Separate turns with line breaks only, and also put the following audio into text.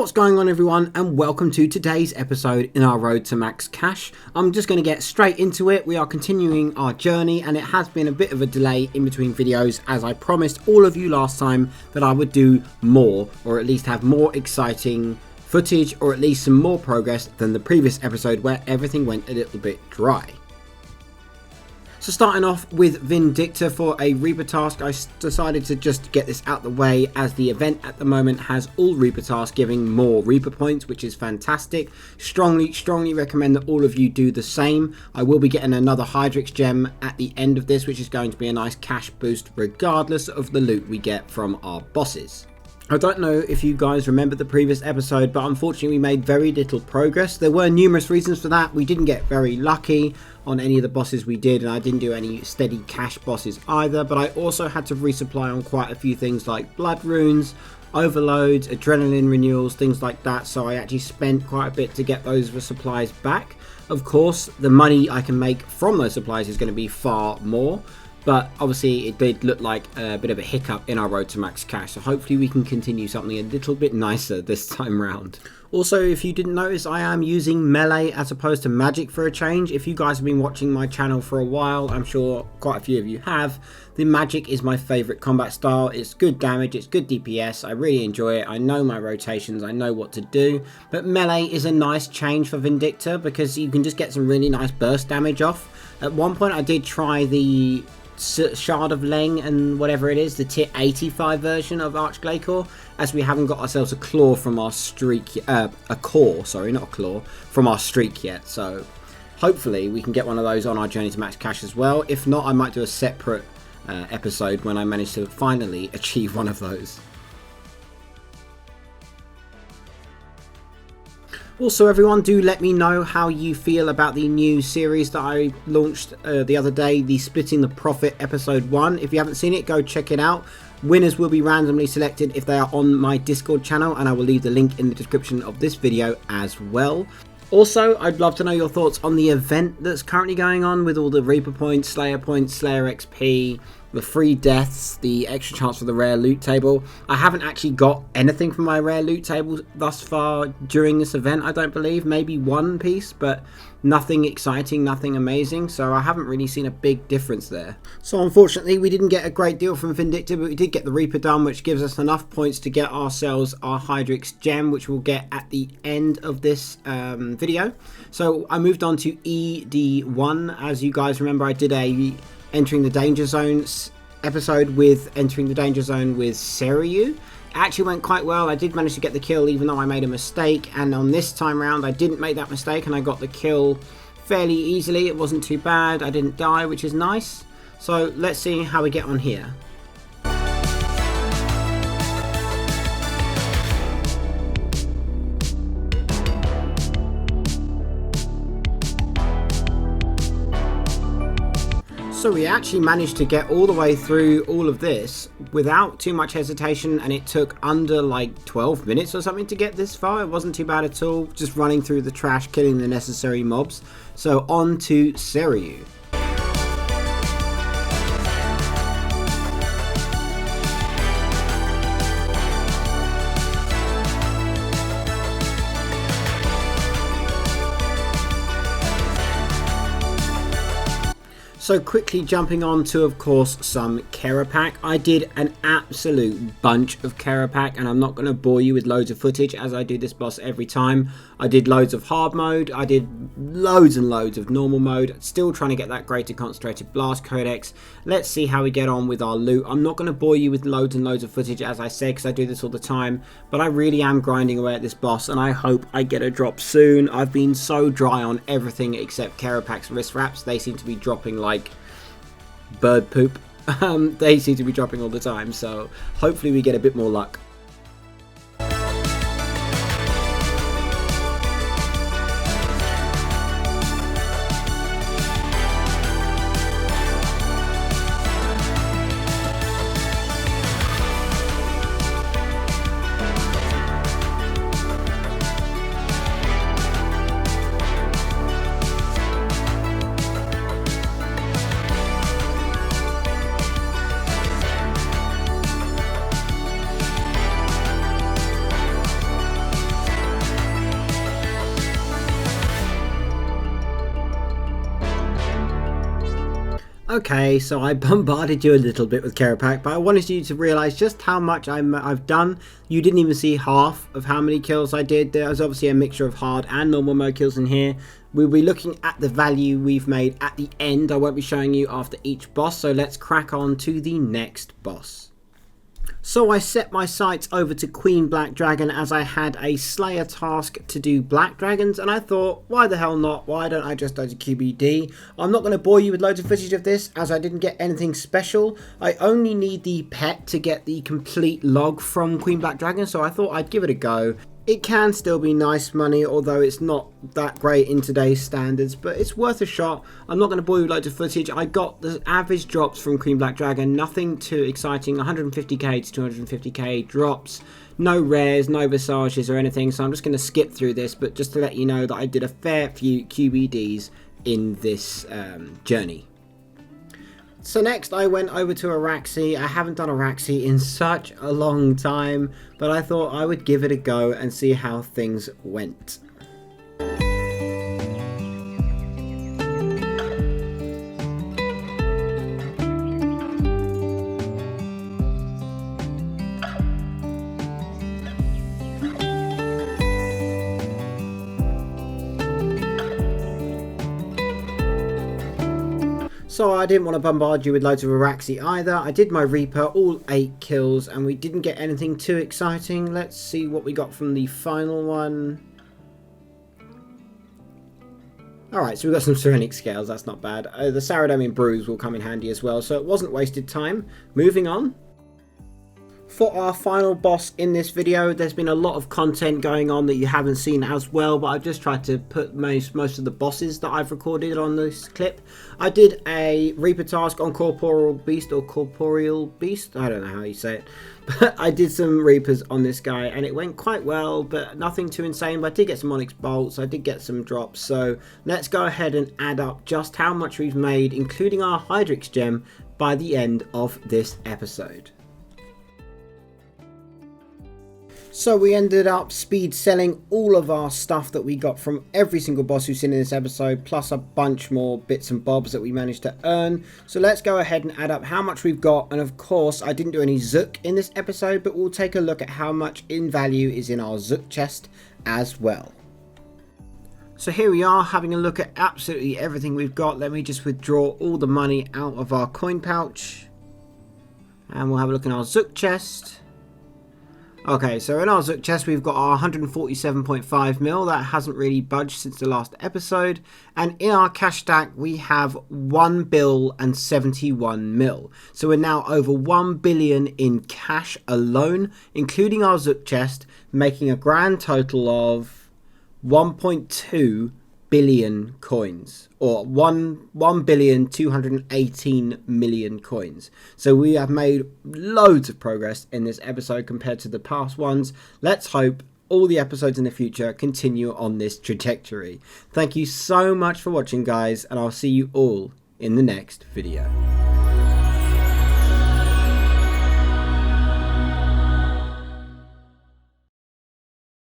What's going on, everyone, and welcome to today's episode in our road to max cash. I'm just going to get straight into it. We are continuing our journey, and it has been a bit of a delay in between videos, as I promised all of you last time that I would do more, or at least have more exciting footage, or at least some more progress than the previous episode where everything went a little bit dry. So starting off with Vindicta for a Reaper task, I decided to just get this out the way, as the event at the moment has all Reaper tasks giving more Reaper points, which is fantastic. Strongly recommend that all of you do the same. I will be getting another Hydrix gem at the end of this, which is going to be a nice cash boost regardless of the loot we get from our bosses. I don't know if you guys remember the previous episode, but unfortunately we made very little progress. There were numerous reasons for that. We didn't get very lucky on any of the bosses we did, and I didn't do any steady cash bosses either, but I also had to resupply on quite a few things like blood runes, overloads, adrenaline renewals, things like that, so I actually spent quite a bit to get those supplies back. Of course, the money I can make from those supplies is going to be far more, but obviously it did look like a bit of a hiccup in our road to max cash, so hopefully we can continue something a little bit nicer this time round. Also, if you didn't notice, I am using melee as opposed to magic for a change. If you guys have been watching my channel for a while, I'm sure quite a few of you have, the magic is my favourite combat style. It's good damage, it's good DPS, I really enjoy it, I know my rotations, I know what to do, but melee is a nice change for Vindicta because you can just get some really nice burst damage off. At one point I did try the Shard of Leng and whatever it is, the tier 85 version of Archglacor, as we haven't got ourselves a claw from our streak, from our streak yet, so hopefully we can get one of those on our journey to max cash as well. If not, I might do a separate episode when I manage to finally achieve one of those. Also, everyone, do let me know how you feel about the new series that I launched the other day, the Splitting the Profit episode 1. If you haven't seen it, go check it out. Winners will be randomly selected if they are on my Discord channel, and I will leave the link in the description of this video as well. Also, I'd love to know your thoughts on the event that's currently going on with all the Reaper points, Slayer XP, the free deaths, the extra chance for the rare loot table. I haven't actually got anything from my rare loot table thus far during this event, I don't believe. Maybe one piece, but nothing exciting, nothing amazing, so I haven't really seen a big difference there. So unfortunately we didn't get a great deal from Vindicta, but we did get the Reaper done, which gives us enough points to get ourselves our Hydrix gem, which we'll get at the end of this video. So I moved on to ED1. As you guys remember, I did a entering the danger zones episode with entering the danger zone with Cereu. It actually went quite well. I did manage to get the kill even though I made a mistake, and on this time round I didn't make that mistake and I got the kill fairly easily. It wasn't too bad, I didn't die, which is nice. So let's see how we get on here. So we actually managed to get all the way through all of this without too much hesitation, and it took under like 12 minutes or something to get this far. It wasn't too bad at all, just running through the trash, killing the necessary mobs. So on to Cereu. So quickly jumping on to, of course, some Kerapack. I did an absolute bunch of Kerapack, and I'm not going to bore you with loads of footage as I do this boss every time. I did loads of hard mode, I did loads and loads of normal mode, still trying to get that greater concentrated blast codex. Let's see how we get on with our loot. I'm not going to bore you with loads and loads of footage, as I said, because I do this all the time, but I really am grinding away at this boss, and I hope I get a drop soon. I've been so dry on everything except Kerapack's wrist wraps. They seem to be dropping like bird poop. They seem to be dropping all the time, so hopefully we get a bit more luck. Okay, so I bombarded you a little bit with Kerapac, but I wanted you to realise just how much I've done. You didn't even see half of how many kills I did. There was obviously a mixture of hard and normal mode kills in here. We'll be looking at the value we've made at the end. I won't be showing you after each boss, so let's crack on to the next boss. So I set my sights over to Queen Black Dragon as I had a Slayer task to do Black Dragons, and I thought, why the hell not? Why don't I just do the QBD? I'm not going to bore you with loads of footage of this as I didn't get anything special. I only need the pet to get the complete log from Queen Black Dragon, so I thought I'd give it a go. It can still be nice money, although it's not that great in today's standards, but it's worth a shot. I'm not going to bore you with loads of footage. I got the average drops from Queen Black Dragon, nothing too exciting, 150k to 250k drops. No rares, no visages or anything, so I'm just going to skip through this, but just to let you know that I did a fair few QBDs in this journey. So next I went over to Araxi. I haven't done Araxi in such a long time, but I thought I would give it a go and see how things went. So I didn't want to bombard you with loads of Araxi either. I did my Reaper, all 8 kills, and we didn't get anything too exciting. Let's see what we got from the final one. Alright, so we got some Serenic Scales, that's not bad. The Saradomian Bruise will come in handy as well, so it wasn't wasted time. Moving on. For our final boss in this video, there's been a lot of content going on that you haven't seen as well, but I've just tried to put most of the bosses that I've recorded on this clip. I did a Reaper task on Corporal Beast, or Corporeal Beast, I don't know how you say it, but I did some Reapers on this guy and it went quite well, but nothing too insane. But I did get some Onyx Bolts, I did get some drops, so let's go ahead and add up just how much we've made, including our Hydrix gem, by the end of this episode. So we ended up speed selling all of our stuff that we got from every single boss we've seen in this episode, plus a bunch more bits and bobs that we managed to earn. So let's go ahead and add up how much we've got. And of course, I didn't do any Zook in this episode, but we'll take a look at how much in value is in our Zook chest as well. So here we are, having a look at absolutely everything we've got. Let me just withdraw all the money out of our coin pouch. And we'll have a look in our Zook chest. Okay, so in our Zook chest we've got our 147.5 mil, that hasn't really budged since the last episode. And in our cash stack we have 1 bill and 71 mil. So we're now over 1 billion in cash alone, including our Zook chest, making a grand total of 1.2 billion coins, or 1,218,000,000 coins. So we have made loads of progress in this episode compared to the past ones. Let's hope all the episodes in the future continue on this trajectory. Thank you so much for watching, guys, and I'll see you all in the next video.